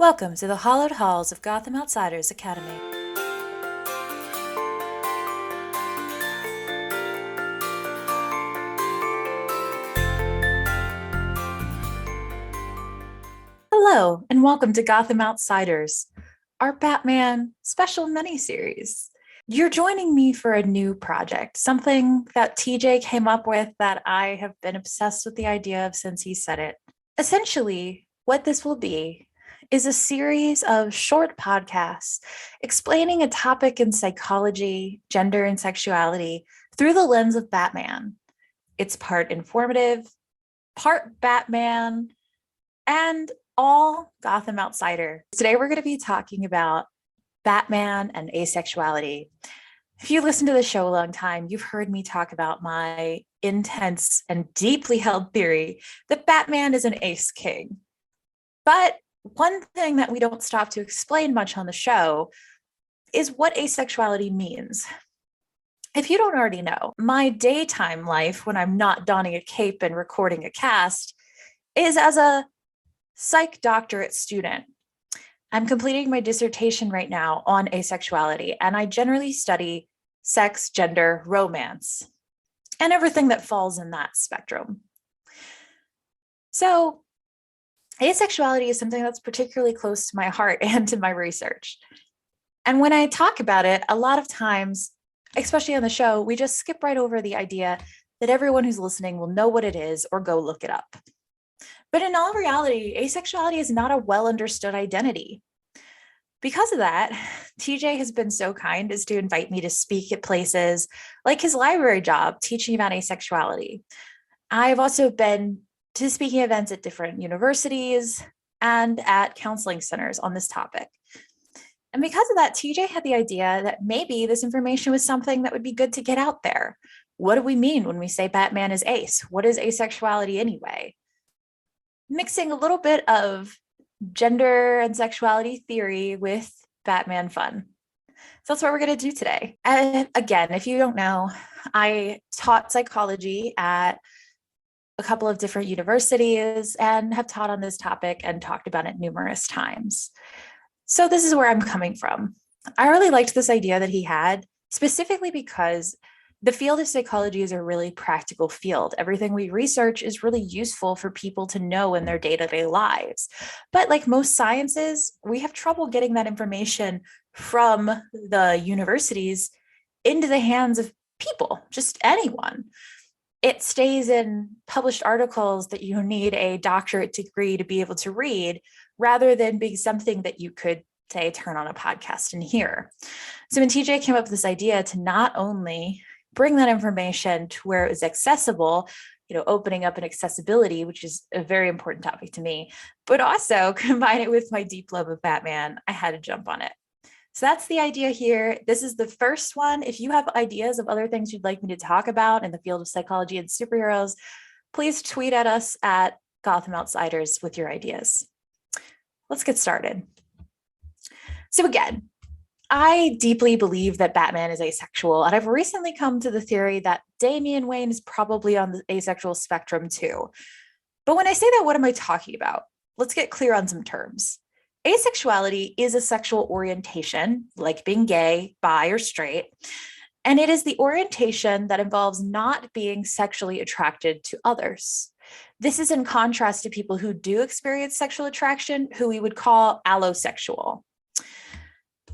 Welcome to the hallowed halls of Gotham Outsiders Academy. Hello, and welcome to Gotham Outsiders, our Batman special miniseries. You're joining me for a new project, something that TJ came up with that I have been obsessed with the idea of since he said it. Essentially, what this will be is a series of short podcasts explaining a topic in psychology, gender, and sexuality through the lens of Batman. It's part informative, part Batman, and all Gotham Outsider. Today, we're going to be talking about Batman and asexuality. If you listen to the show a long time, you've heard me talk about my intense and deeply held theory that Batman is an ace king. But one thing that we don't stop to explain much on the show is what asexuality means. If you don't already know, my daytime life when I'm not donning a cape and recording a cast is as a psych doctorate student. I'm completing my dissertation right now on asexuality, and I generally study sex, gender, romance, and everything that falls in that spectrum. So, asexuality is something that's particularly close to my heart and to my research. And when I talk about it, a lot of times, especially on the show, we just skip right over the idea that everyone who's listening will know what it is or go look it up. But in all reality, asexuality is not a well understood identity. Because of that, TJ has been so kind as to invite me to speak at places like his library job, teaching about asexuality. I've also been to speaking events at different universities and at counseling centers on this topic. And because of that, TJ had the idea that maybe this information was something that would be good to get out there. What do we mean when we say Batman is ace? What is asexuality anyway? Mixing a little bit of gender and sexuality theory with Batman fun. So that's what we're going to do today. And again, if you don't know, I taught psychology at a couple of different universities and have taught on this topic and talked about it numerous times. So this is where I'm coming from. I really liked this idea that he had, specifically because the field of psychology is a really practical field. Everything we research is really useful for people to know in their day-to-day lives. But like most sciences, we have trouble getting that information from the universities into the hands of people, just anyone. It stays in published articles that you need a doctorate degree to be able to read, rather than being something that you could, say, turn on a podcast and hear. So when TJ came up with this idea to not only bring that information to where it was accessible, opening up an accessibility, which is a very important topic to me, but also combine it with my deep love of Batman, I had to jump on it. So that's the idea here. This is the first one. If you have ideas of other things you'd like me to talk about in the field of psychology and superheroes, please tweet at us at Gotham Outsiders with your ideas. Let's get started. So again, I deeply believe that Batman is asexual, and I've recently come to the theory that Damian Wayne is probably on the asexual spectrum too. But when I say that, what am I talking about? Let's get clear on some terms. Asexuality is a sexual orientation, like being gay, bi, or straight, and it is the orientation that involves not being sexually attracted to others. This is in contrast to people who do experience sexual attraction, who we would call allosexual.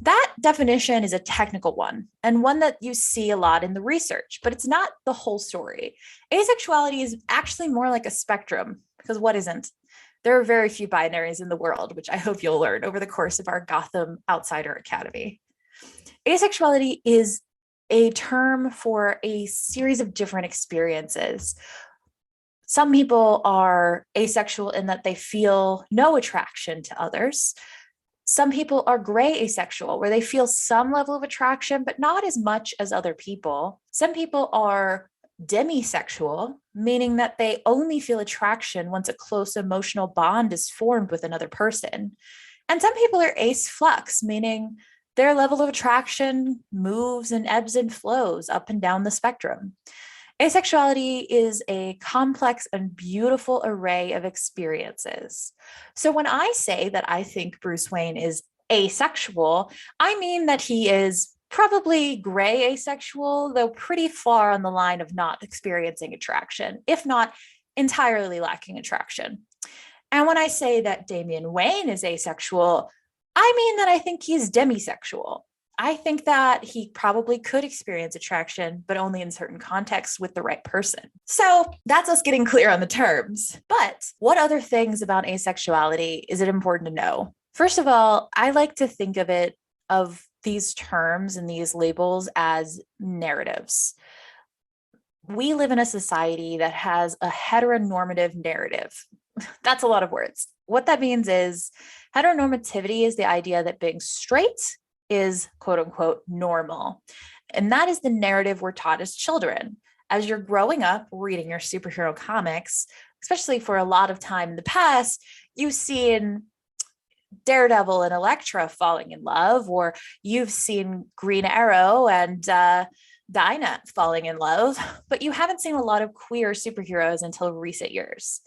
That definition is a technical one, and one that you see a lot in the research, but it's not the whole story. Asexuality is actually more like a spectrum, because what isn't? There are very few binaries in the world, which I hope you'll learn over the course of our Gotham Outsider Academy. Asexuality is a term for a series of different experiences. Some people are asexual in that they feel no attraction to others. Some people are gray asexual, where they feel some level of attraction, but not as much as other people. Some people are demisexual, meaning that they only feel attraction once a close emotional bond is formed with another person. And some people are ace flux, meaning their level of attraction moves and ebbs and flows up and down the spectrum. Asexuality is a complex and beautiful array of experiences. So when I say that I think Bruce Wayne is asexual, I mean that he is probably gray asexual, though pretty far on the line of not experiencing attraction, if not entirely lacking attraction. And when I say that Damian Wayne is asexual, I mean that I think he's demisexual. I think that he probably could experience attraction, but only in certain contexts with the right person. So that's us getting clear on the terms. But what other things about asexuality is it important to know? First of all, I like to think of these terms and these labels as narratives. We live in a society that has a heteronormative narrative. That's a lot of words. What that means is heteronormativity is the idea that being straight is quote unquote normal. And that is the narrative we're taught as children. As you're growing up reading your superhero comics, especially for a lot of time in the past, you've seen Daredevil and Elektra falling in love, or you've seen Green Arrow and Dinah falling in love, but you haven't seen a lot of queer superheroes until recent years.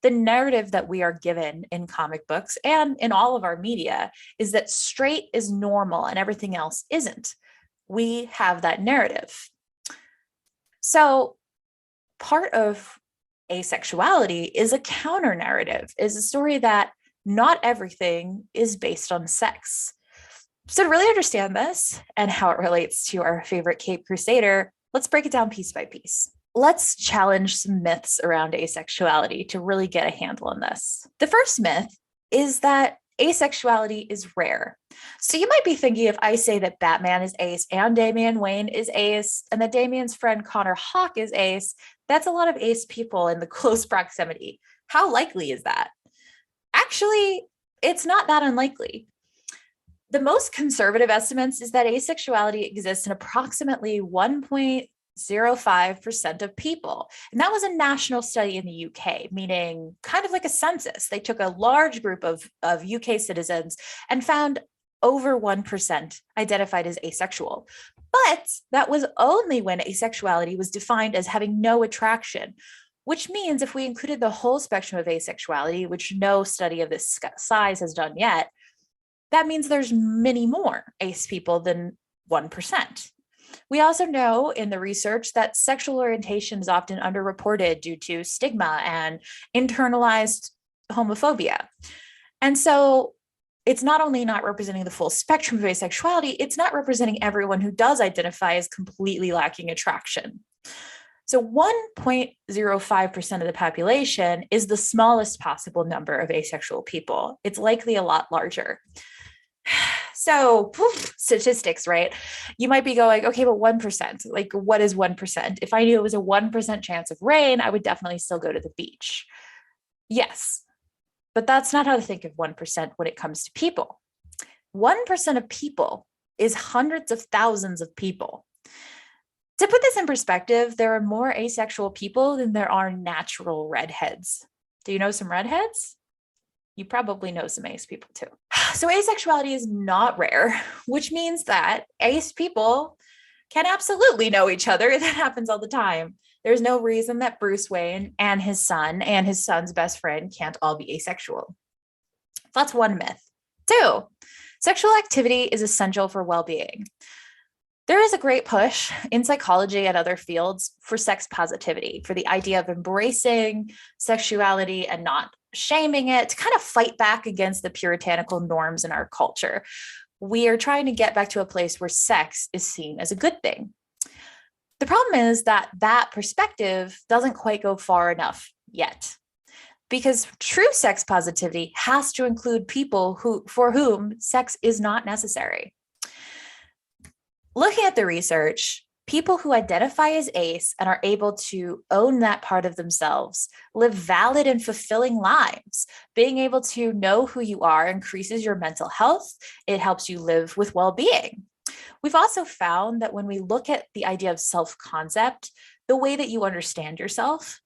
The narrative that we are given in comic books and in all of our media is that straight is normal and everything else isn't. We have that narrative. So part of asexuality is a counter narrative, is a story that not everything is based on sex. So to really understand this and how it relates to our favorite Cape Crusader, let's break it down piece by piece. Let's challenge some myths around asexuality to really get a handle on this. The first myth is that asexuality is rare. So you might be thinking, if I say that Batman is ace and Damian Wayne is ace, and that Damian's friend Connor Hawke is ace, that's a lot of ace people in the close proximity. How likely is that? Actually, it's not that unlikely. The most conservative estimates is that asexuality exists in approximately 1.05% of people. And that was a national study in the UK, meaning kind of like a census. They took a large group of UK citizens and found over 1% identified as asexual. But that was only when asexuality was defined as having no attraction, which means if we included the whole spectrum of asexuality, which no study of this size has done yet, that means there's many more ace people than 1%. We also know in the research that sexual orientation is often underreported due to stigma and internalized homophobia. And so it's not only not representing the full spectrum of asexuality, it's not representing everyone who does identify as completely lacking attraction. So 1.05% of the population is the smallest possible number of asexual people. It's likely a lot larger. So statistics, right? You might be going, okay, but 1%, like what is 1%? If I knew it was a 1% chance of rain, I would definitely still go to the beach. Yes, but that's not how to think of 1% when it comes to people. 1% of people is hundreds of thousands of people. To put this in perspective, there are more asexual people than there are natural redheads. Do you know some redheads? You probably know some ace people too. So asexuality is not rare, which means that ace people can absolutely know each other. That happens all the time. There's no reason that Bruce Wayne and his son's best friend can't all be asexual. That's one myth. 2, sexual activity is essential for well-being. There is a great push in psychology and other fields for sex positivity, for the idea of embracing sexuality and not shaming it, to kind of fight back against the puritanical norms in our culture. We are trying to get back to a place where sex is seen as a good thing. The problem is that that perspective doesn't quite go far enough yet, because true sex positivity has to include people for whom sex is not necessary. Looking at the research, people who identify as ace and are able to own that part of themselves live valid and fulfilling lives. Being able to know who you are increases your mental health. It helps you live with well-being. We've also found that when we look at the idea of self-concept, the way that you understand yourself,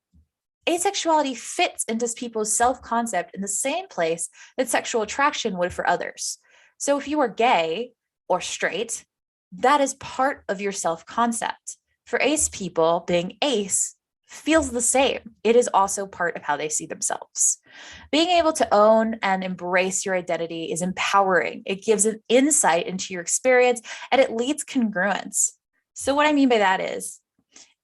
asexuality fits into people's self-concept in the same place that sexual attraction would for others. So if you are gay or straight, that is part of your self-concept. For ace people, being ace feels the same. It is also part of how they see themselves. Being able to own and embrace your identity is empowering. It gives an insight into your experience and it leads congruence. So, what I mean by that is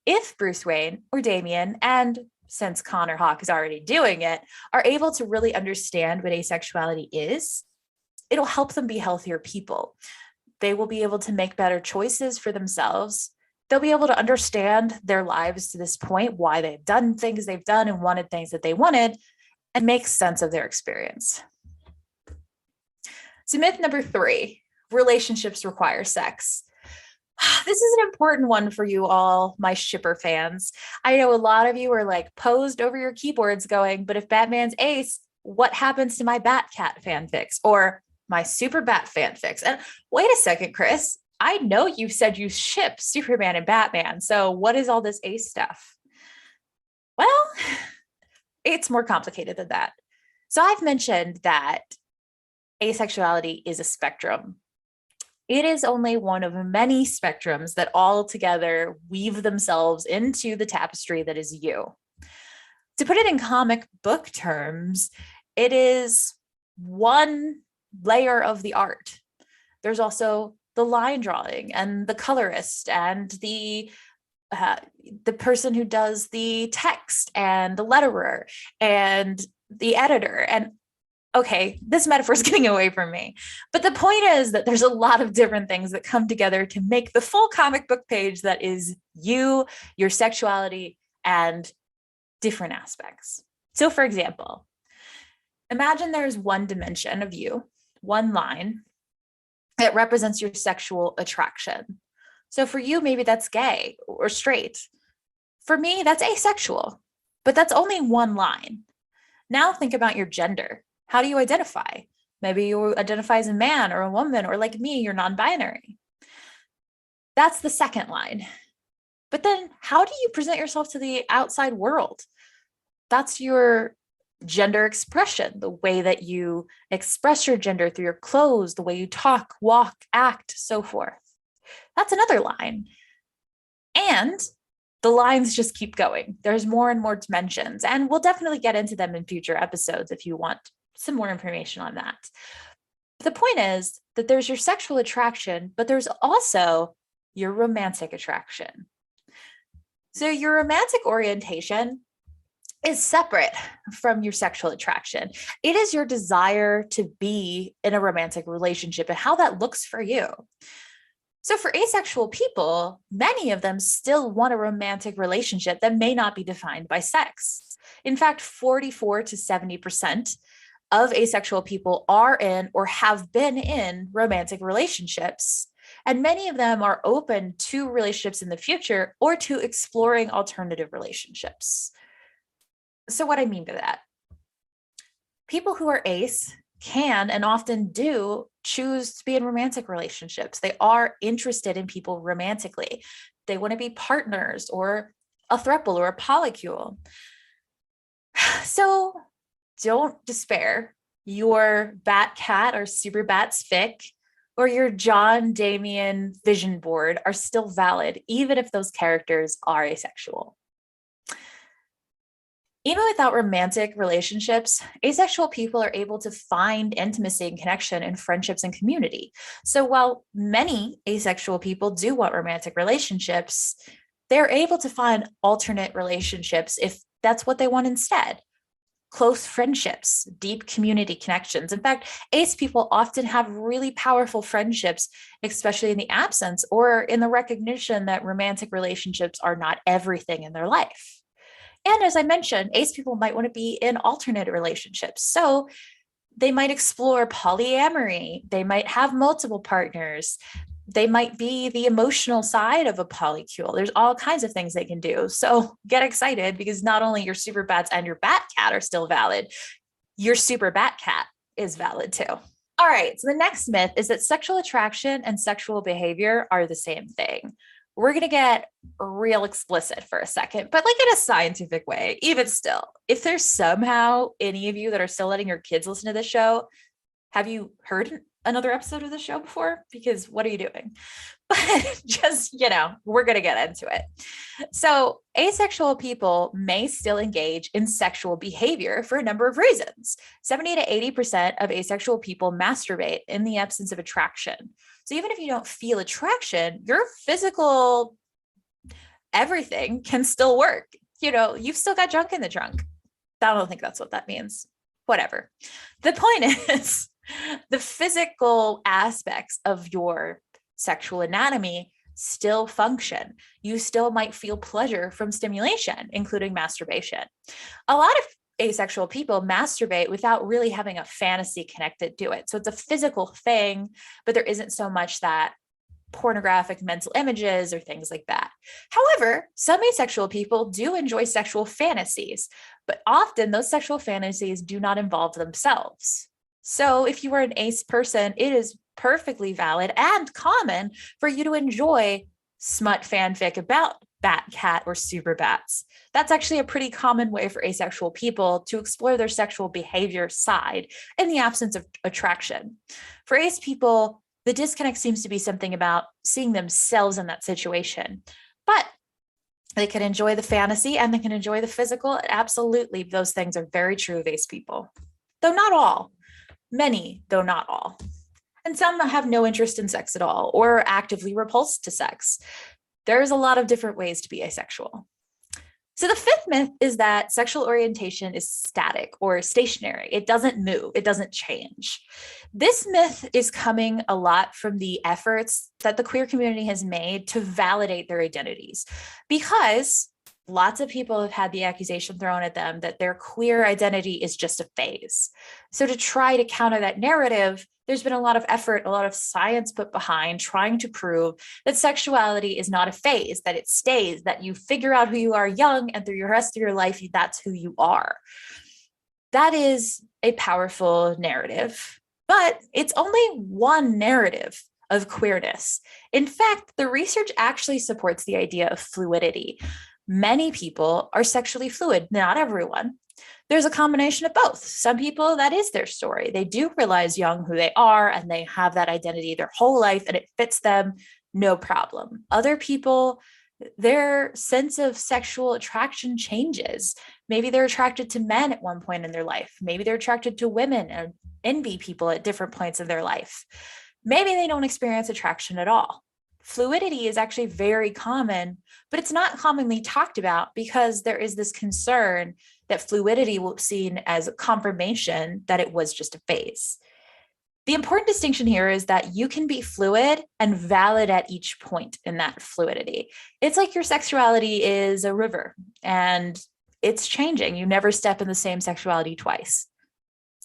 if Bruce Wayne or Damian, and since Connor Hawke is already doing it, are able to really understand what asexuality is, it'll help them be healthier people. They will be able to make better choices for themselves. They'll be able to understand their lives to this point, why they've done things they've done and wanted things that they wanted, and make sense of their experience. So myth number 3, relationships require sex. This is an important one for you all, my shipper fans. I know a lot of you are like posed over your keyboards going, but if Batman's ace, what happens to my Batcat fanfics or my Super Bat fanfics? And wait a second, Chris, I know you said you ship Superman and Batman. So what is all this ace stuff? Well, it's more complicated than that. So I've mentioned that asexuality is a spectrum. It is only one of many spectrums that all together weave themselves into the tapestry that is you. To put it in comic book terms, it is one layer of the art. There's also the line drawing and the colorist and the person who does the text and the letterer and the editor. And okay, this metaphor is getting away from me. But the point is that there's a lot of different things that come together to make the full comic book page that is you, your sexuality, and different aspects. So for example, imagine there's one dimension of you, one line that represents your sexual attraction. So for you, maybe that's gay or straight. For me, that's asexual, but that's only one line. Now think about your gender. How do you identify? Maybe you identify as a man or a woman, or like me, you're non-binary. That's the second line. But then how do you present yourself to the outside world? That's your gender expression, the way that you express your gender through your clothes, the way you talk, walk, act, so forth. That's another line. And the lines just keep going. There's more and more dimensions, and we'll definitely get into them in future episodes if you want some more information on that. But the point is that there's your sexual attraction, but there's also your romantic attraction. So your romantic orientation is separate from your sexual attraction. It is your desire to be in a romantic relationship and how that looks for you. So for asexual people, many of them still want a romantic relationship that may not be defined by sex. In fact, 44 to 70% of asexual people are in or have been in romantic relationships. And many of them are open to relationships in the future or to exploring alternative relationships. So what I mean by that, people who are ace can and often do choose to be in romantic relationships. They are interested in people romantically. They want to be partners or a throuple or a polycule. So don't despair. Your Batcat or Super Bats fic or your John Damian vision board are still valid, even if those characters are asexual. Even without romantic relationships, asexual people are able to find intimacy and connection in friendships and community. So while many asexual people do want romantic relationships, they're able to find alternate relationships if that's what they want instead. Close friendships, deep community connections. In fact, ace people often have really powerful friendships, especially in the absence or in the recognition that romantic relationships are not everything in their life. And as I mentioned, ace people might want to be in alternate relationships. So they might explore polyamory. They might have multiple partners. They might be the emotional side of a polycule. There's all kinds of things they can do. So get excited because not only your Super Bats and your Batcat are still valid, your Super Batcat is valid too. All right, so the next myth is that sexual attraction and sexual behavior are the same thing. We're going to get real explicit for a second, but like in a scientific way. Even still, if there's somehow any of you that are still letting your kids listen to this show, have you heard another episode of the show before, because what are you doing? But just, we're going to get into it. So asexual people may still engage in sexual behavior for a number of reasons. 70 to 80% of asexual people masturbate in the absence of attraction. So even if you don't feel attraction, your physical everything can still work. You've still got junk in the trunk. I don't think that's what that means. Whatever. The point is, the physical aspects of your sexual anatomy still function. You still might feel pleasure from stimulation, including masturbation. A lot of asexual people masturbate without really having a fantasy connected to it. So it's a physical thing, but there isn't so much that pornographic mental images or things like that. However, some asexual people do enjoy sexual fantasies, but often those sexual fantasies do not involve themselves. So if you are an ace person, it is perfectly valid and common for you to enjoy smut fanfic about bat cat or super bats. That's actually a pretty common way for asexual people to explore their sexual behavior side in the absence of attraction. For ace people, the disconnect seems to be something about seeing themselves in that situation, but they can enjoy the fantasy and they can enjoy the physical. Absolutely. Those things are very true of ace people, though not all. Many, though not all. And some have no interest in sex at all or are actively repulsed to sex. There's a lot of different ways to be asexual. So the fifth myth is that sexual orientation is static or stationary. It doesn't move. It doesn't change. This myth is coming a lot from the efforts that the queer community has made to validate their identities, because lots of people have had the accusation thrown at them that their queer identity is just a phase. So to try to counter that narrative, there's been a lot of effort, a lot of science put behind trying to prove that sexuality is not a phase, that it stays, that you figure out who you are young and through the rest of your life, that's who you are. That is a powerful narrative, but it's only one narrative of queerness. In fact, the research actually supports the idea of fluidity. Many people are sexually fluid, not everyone. There's a combination of both. Some people, that is their story. They do realize young who they are and they have that identity their whole life and it fits them, no problem. Other people, their sense of sexual attraction changes. Maybe they're attracted to men at one point in their life. Maybe they're attracted to women and NB people at different points of their life. Maybe they don't experience attraction at all. Fluidity is actually very common, but it's not commonly talked about because there is this concern that fluidity will be seen as a confirmation that it was just a phase. The important distinction here is that you can be fluid and valid at each point in that fluidity. It's like your sexuality is a river and it's changing. You never step in the same sexuality twice.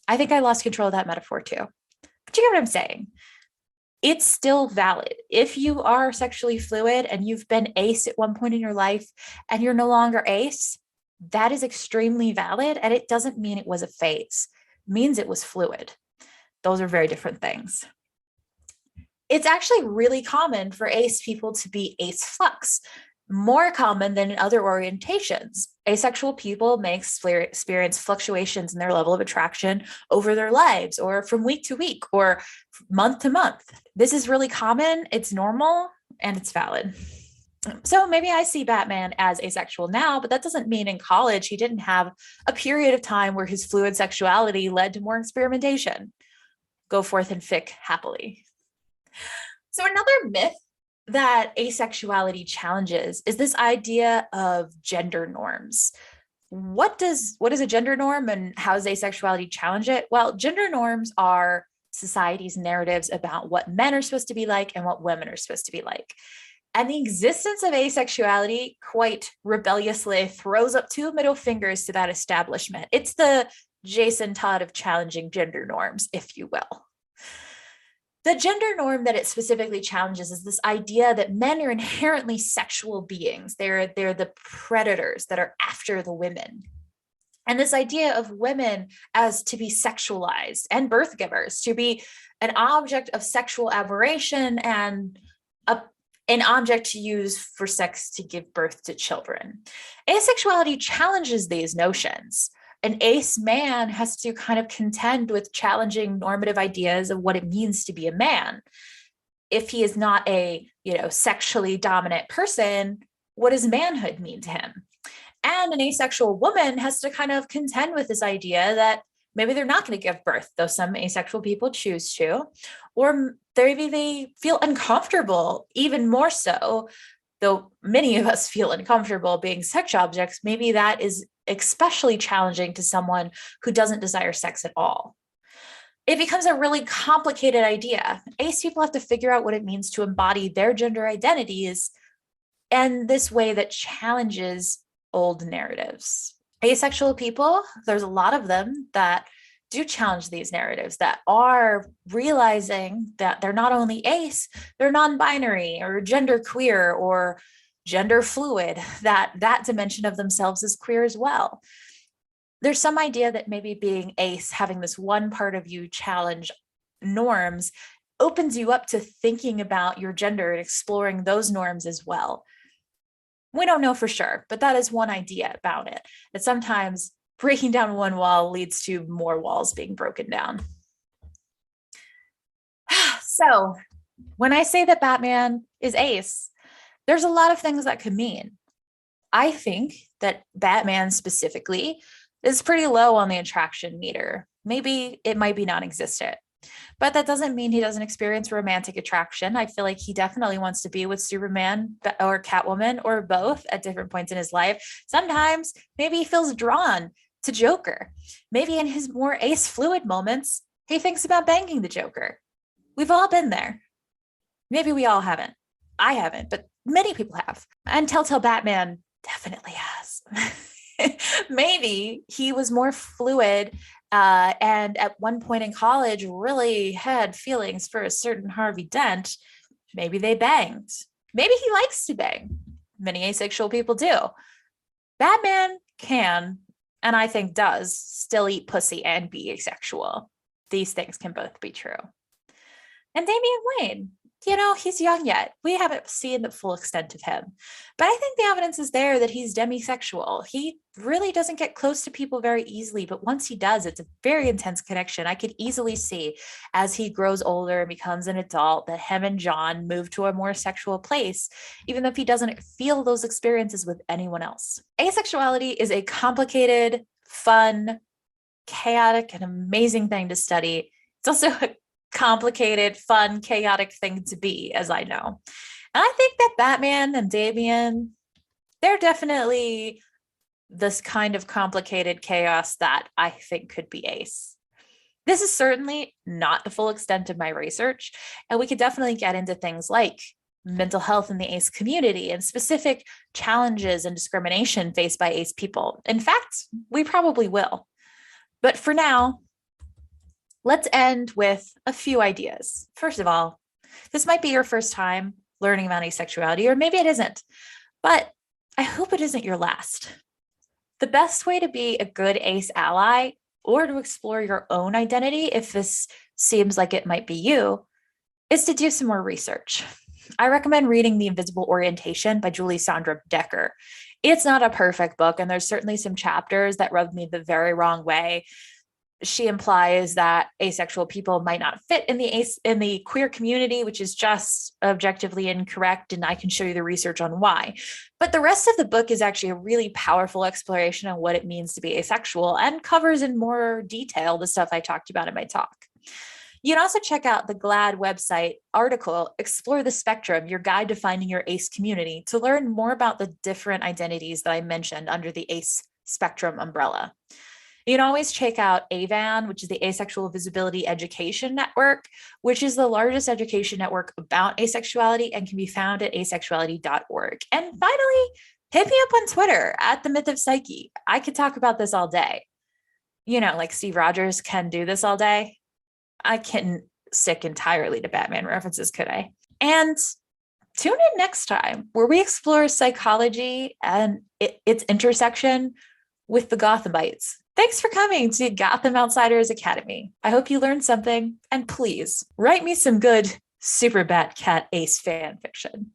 I think I lost control of that metaphor too. But you get what I'm saying? It's still valid. If you are sexually fluid and you've been ace at one point in your life and you're no longer ace, that is extremely valid. And it doesn't mean it was a phase. It means it was fluid. Those are very different things. It's actually really common for ace people to be ace flux, more common than in other orientations. Asexual people may experience fluctuations in their level of attraction over their lives or from week to week or month to month. This is really common, it's normal, and it's valid. So maybe I see Batman as asexual now, but that doesn't mean in college he didn't have a period of time where his fluid sexuality led to more experimentation. Go forth and fic happily. So another myth that asexuality challenges is this idea of gender norms. What is a gender norm and how does asexuality challenge it? Well, gender norms are society's narratives about what men are supposed to be like and what women are supposed to be like. And the existence of asexuality quite rebelliously throws up two middle fingers to that establishment. It's the Jason Todd of challenging gender norms, if you will. The gender norm that it specifically challenges is this idea that men are inherently sexual beings. They're the predators that are after the women. And this idea of women as to be sexualized and birth givers, to be an object of sexual aberration and an object to use for sex to give birth to children. Asexuality challenges these notions. An ace man has to kind of contend with challenging normative ideas of what it means to be a man. If he is not a, sexually dominant person, what does manhood mean to him? And an asexual woman has to kind of contend with this idea that maybe they're not going to give birth, though some asexual people choose to, or maybe they feel uncomfortable, even more so, though many of us feel uncomfortable being sex objects. Maybe that is especially challenging to someone who doesn't desire sex at all. It becomes a really complicated idea. Ace people have to figure out what it means to embody their gender identities in this way that challenges old narratives. Asexual people, there's a lot of them that do challenge these narratives, that are realizing that they're not only ace, they're non-binary or gender queer or gender fluid, that dimension of themselves is queer as well. There's some idea that maybe being ace, having this one part of you challenge norms, opens you up to thinking about your gender and exploring those norms as well. We don't know for sure, but that is one idea about it, that sometimes breaking down one wall leads to more walls being broken down. So when I say that Batman is ace, there's a lot of things that could mean. I think that Batman specifically is pretty low on the attraction meter. Maybe it might be non-existent, but that doesn't mean he doesn't experience romantic attraction. I feel like he definitely wants to be with Superman or Catwoman or both at different points in his life. Sometimes maybe he feels drawn to Joker. Maybe in his more ace fluid moments, he thinks about banging the Joker. We've all been there. Maybe we all haven't. I haven't, but many people have. And Telltale Batman definitely has. Maybe he was more fluid and at one point in college really had feelings for a certain Harvey Dent. Maybe they banged. Maybe he likes to bang. Many asexual people do. Batman can, and I think does, still eat pussy and be asexual. These things can both be true. And Damian Wayne, he's young yet. We haven't seen the full extent of him. But I think the evidence is there that he's demisexual. He really doesn't get close to people very easily, but once he does, it's a very intense connection. I could easily see as he grows older and becomes an adult that him and John move to a more sexual place, even if he doesn't feel those experiences with anyone else. Asexuality is a complicated, fun, chaotic, and amazing thing to study. It's also a complicated, fun, chaotic thing to be, as I know. And I think that Batman and Damian, they're definitely this kind of complicated chaos that I think could be ace. This is certainly not the full extent of my research, and we could definitely get into things like mental health in the ace community and specific challenges and discrimination faced by ace people. In fact, we probably will. But for now, let's end with a few ideas. First of all, this might be your first time learning about asexuality, or maybe it isn't, but I hope it isn't your last. The best way to be a good ace ally or to explore your own identity, if this seems like it might be you, is to do some more research. I recommend reading The Invisible Orientation by Julie Sandra Decker. It's not a perfect book, and there's certainly some chapters that rubbed me the very wrong way. She implies that asexual people might not fit in the queer community, which is just objectively incorrect, and I can show you the research on why. But the rest of the book is actually a really powerful exploration of what it means to be asexual and covers in more detail the stuff I talked about in my talk. You can also check out the GLAAD website article, Explore the Spectrum, Your Guide to Finding Your Ace Community, to learn more about the different identities that I mentioned under the ace spectrum umbrella. You can always check out AVAN, which is the Asexual Visibility Education Network, which is the largest education network about asexuality and can be found at asexuality.org. And finally, hit me up on Twitter at The Myth of Psyche. I could talk about this all day. Like Steve Rogers can do this all day. I couldn't stick entirely to Batman references, could I? And tune in next time where we explore psychology and its intersection with the Gothamites. Thanks for coming to Gotham Outsiders Academy. I hope you learned something, and please write me some good Super Bat Cat Ace fan fiction.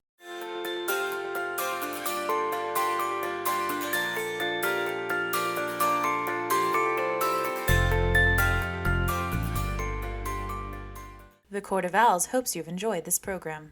The Court of Owls hopes you've enjoyed this program.